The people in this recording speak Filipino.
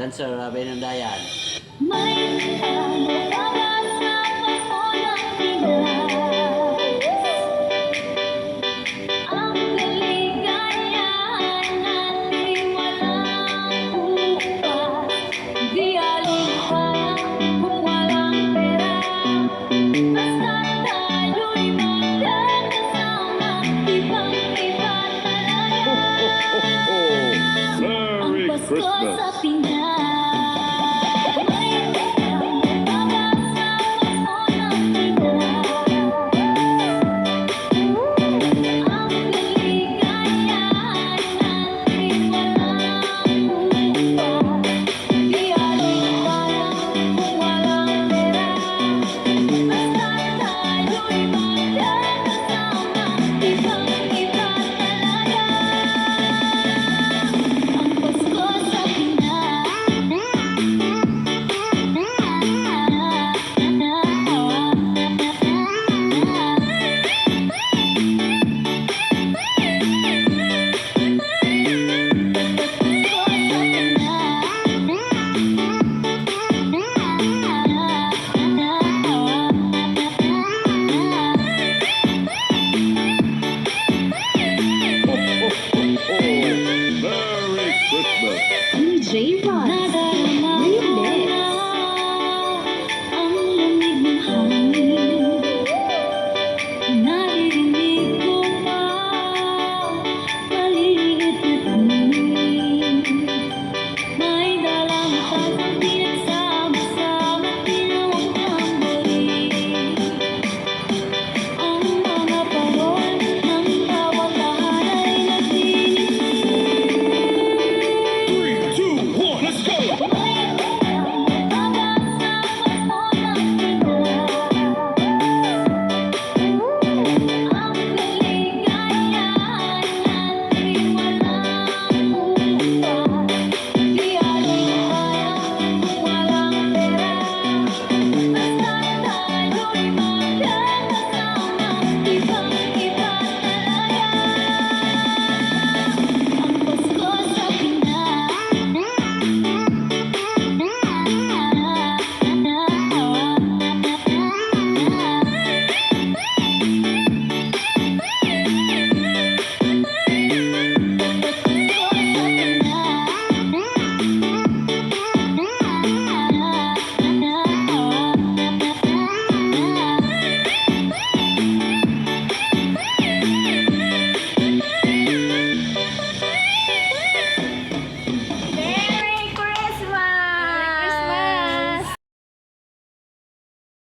dancer, Benong Dayan. May para sa paso ng Pinas. Ang kaligayahan natin walang bukas. Di alinlangan kung walang pera. Basta tayo'y magkakasama, ibang-iba talaga. Ang Merry Pasko Christmas. sa Pinas. Merry Christmas. DJ Rod.